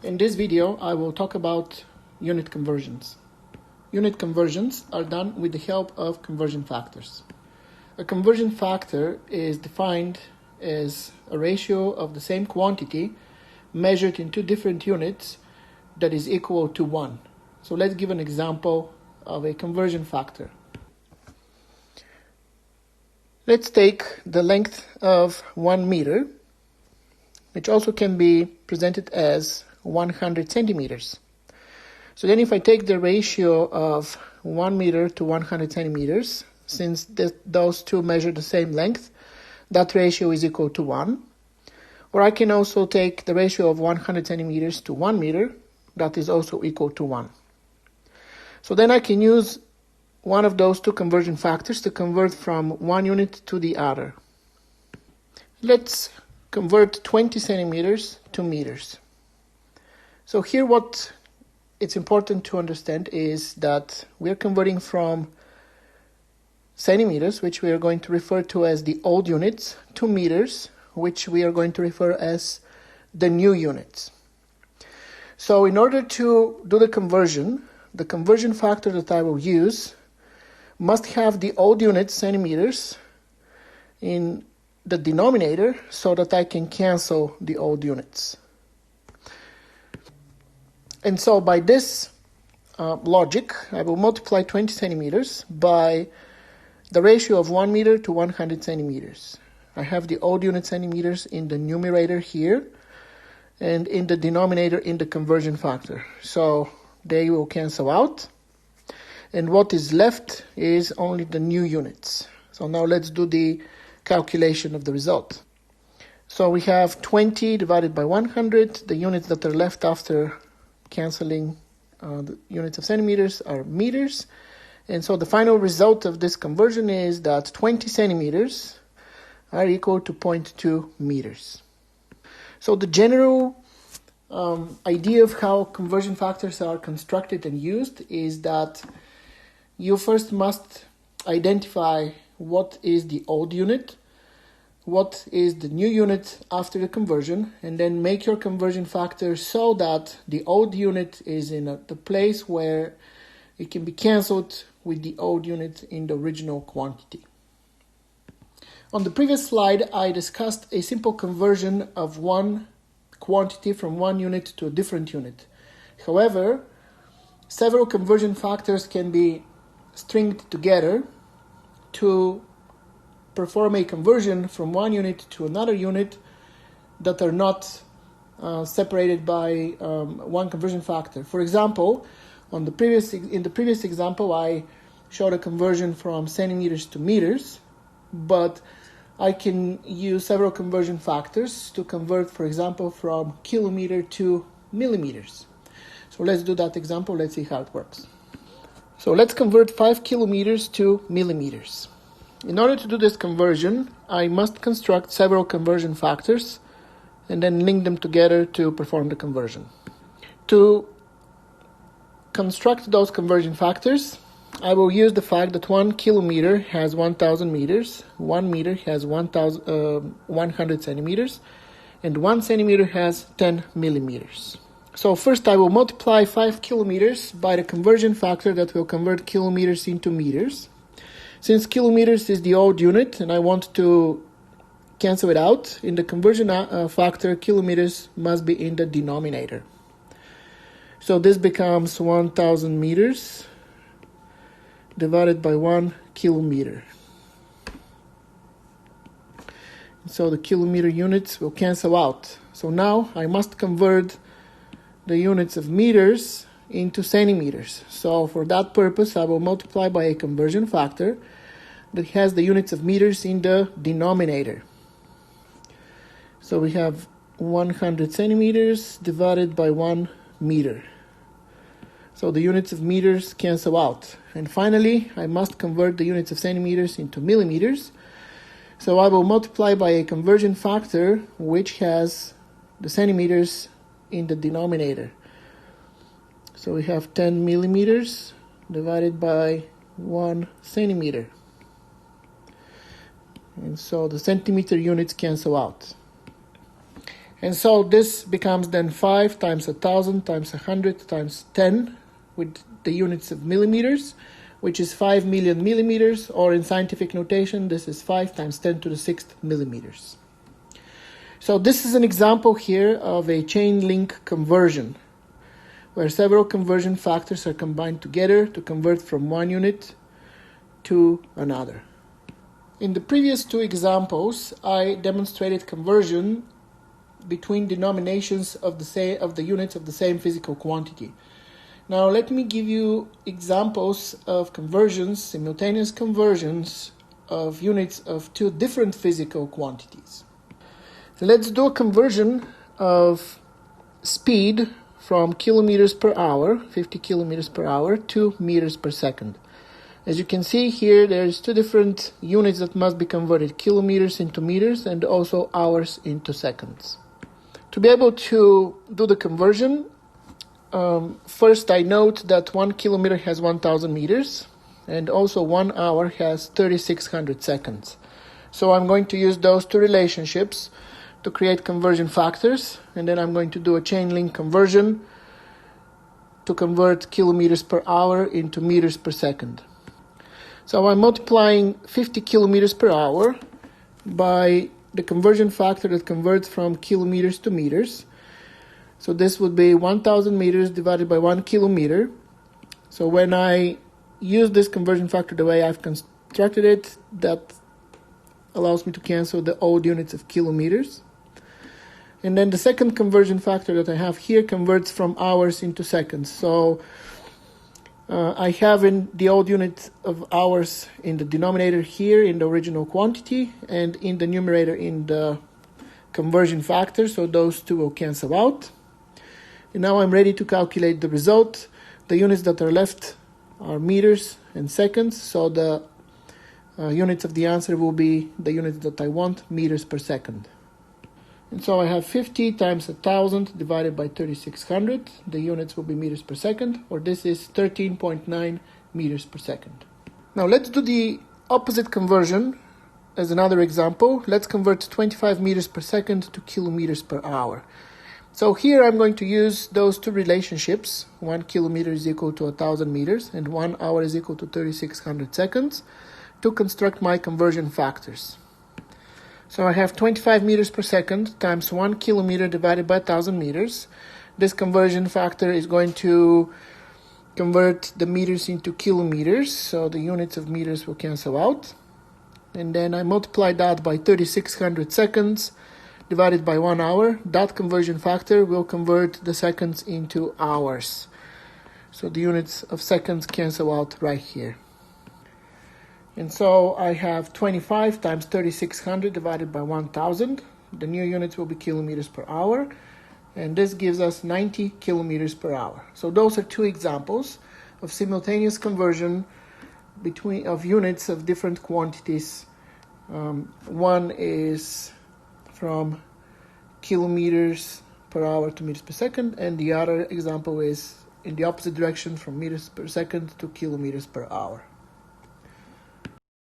In this video, I will talk about unit conversions. Unit conversions are done with the help of conversion factors. A conversion factor is defined as a ratio of the same quantity measured in two different units that is equal to 1. So let's give an example of a conversion factor. Let's take the length of 1 meter, which also can be presented as 100 centimeters. So then if I take the ratio of 1 meter to 100 centimeters, since those two measure the same length, that ratio is equal to 1. Or I can also take the ratio of 100 centimeters to 1 meter, that is also equal to 1. So then I can use one of those two conversion factors to convert from one unit to the other. Let's convert 20 centimeters to meters. So here what it's important to understand is that we're converting from centimeters, which we are going to refer to as the old units, to meters, which we are going to refer as the new units. So in order to do the conversion factor that I will use must have the old units, centimeters, in the denominator so that I can cancel the old units. And so by this logic, I will multiply 20 centimeters by the ratio of 1 meter to 100 centimeters. I have the old unit centimeters in the numerator here and in the denominator in the conversion factor. So they will cancel out. And what is left is only the new units. So now let's do the calculation of the result. So we have 20 divided by 100. The units that are left after canceling the units of centimeters are meters. And so the final result of this conversion is that 20 centimeters are equal to 0.2 meters. So the general idea of how conversion factors are constructed and used is that you first must identify what is the old unit, what is the new unit after the conversion, and then make your conversion factor so that the old unit is in the place where it can be cancelled with the old unit in the original quantity. On the previous slide, I discussed a simple conversion of one quantity from one unit to a different unit. However, several conversion factors can be stringed together to perform a conversion from one unit to another unit that are not separated by one conversion factor. For example, in the previous example, I showed a conversion from centimeters to meters, but I can use several conversion factors to convert, for example, from kilometer to millimeters. So let's do that example. Let's see how it works. So let's convert 5 kilometers to millimeters. In order to do this conversion, I must construct several conversion factors and then link them together to perform the conversion. To construct those conversion factors, I will use the fact that 1 kilometer has 1,000 meters, 1 meter has 100 centimeters, and 1 centimeter has 10 millimeters. So first I will multiply 5 kilometers by the conversion factor that will convert kilometers into meters. Since kilometers is the old unit and I want to cancel it out, in the conversion factor, kilometers must be in the denominator. So this becomes 1,000 meters divided by 1 kilometer. So the kilometer units will cancel out. So now I must convert the units of meters into centimeters. So for that purpose, I will multiply by a conversion factor that has the units of meters in the denominator. So we have 100 centimeters divided by 1 meter. So the units of meters cancel out. And finally, I must convert the units of centimeters into millimeters. So I will multiply by a conversion factor which has the centimeters in the denominator. So we have 10 millimeters divided by 1 centimeter. And so the centimeter units cancel out. And so this becomes then 5 times 1,000 times 100 times 10 with the units of millimeters, which is 5 million millimeters, or in scientific notation, this is 5 times 10 to the 6th millimeters. So this is an example here of a chain link conversion, where several conversion factors are combined together to convert from one unit to another. In the previous two examples, I demonstrated conversion between denominations of the units of the same physical quantity. Now let me give you examples of conversions, simultaneous conversions of units of two different physical quantities. Let's do a conversion of speed from kilometers per hour, 50 kilometers per hour, to meters per second. As you can see here, there's two different units that must be converted, kilometers into meters and also hours into seconds. To be able to do the conversion, first I note that 1 kilometer has 1,000 meters and also 1 hour has 3,600 seconds. So I'm going to use those two relationships to create conversion factors, and then I'm going to do a chain link conversion to convert kilometers per hour into meters per second. So I'm multiplying 50 kilometers per hour by the conversion factor that converts from kilometers to meters. So this would be 1,000 meters divided by 1 kilometer. So when I use this conversion factor the way I've constructed it, that allows me to cancel the odd units of kilometers. And then the second conversion factor that I have here converts from hours into seconds. So I have in the odd unit of hours in the denominator here in the original quantity, and in the numerator in the conversion factor, so those two will cancel out. And now I'm ready to calculate the result. The units that are left are meters and seconds, so the units of the answer will be the units that I want, meters per second. And so I have 50 times 1,000 divided by 3,600. The units will be meters per second, or this is 13.9 meters per second. Now let's do the opposite conversion as another example. Let's convert 25 meters per second to kilometers per hour. So here I'm going to use those two relationships. 1 kilometer is equal to 1,000 meters and 1 hour is equal to 3,600 seconds to construct my conversion factors. So I have 25 meters per second times 1 kilometer divided by 1,000 meters. This conversion factor is going to convert the meters into kilometers, so the units of meters will cancel out. And then I multiply that by 3,600 seconds divided by 1 hour. That conversion factor will convert the seconds into hours. So the units of seconds cancel out right here. And so I have 25 times 3,600 divided by 1,000. The new units will be kilometers per hour. And this gives us 90 kilometers per hour. So those are two examples of simultaneous conversion of units of different quantities. One is from kilometers per hour to meters per second, and the other example is in the opposite direction from meters per second to kilometers per hour.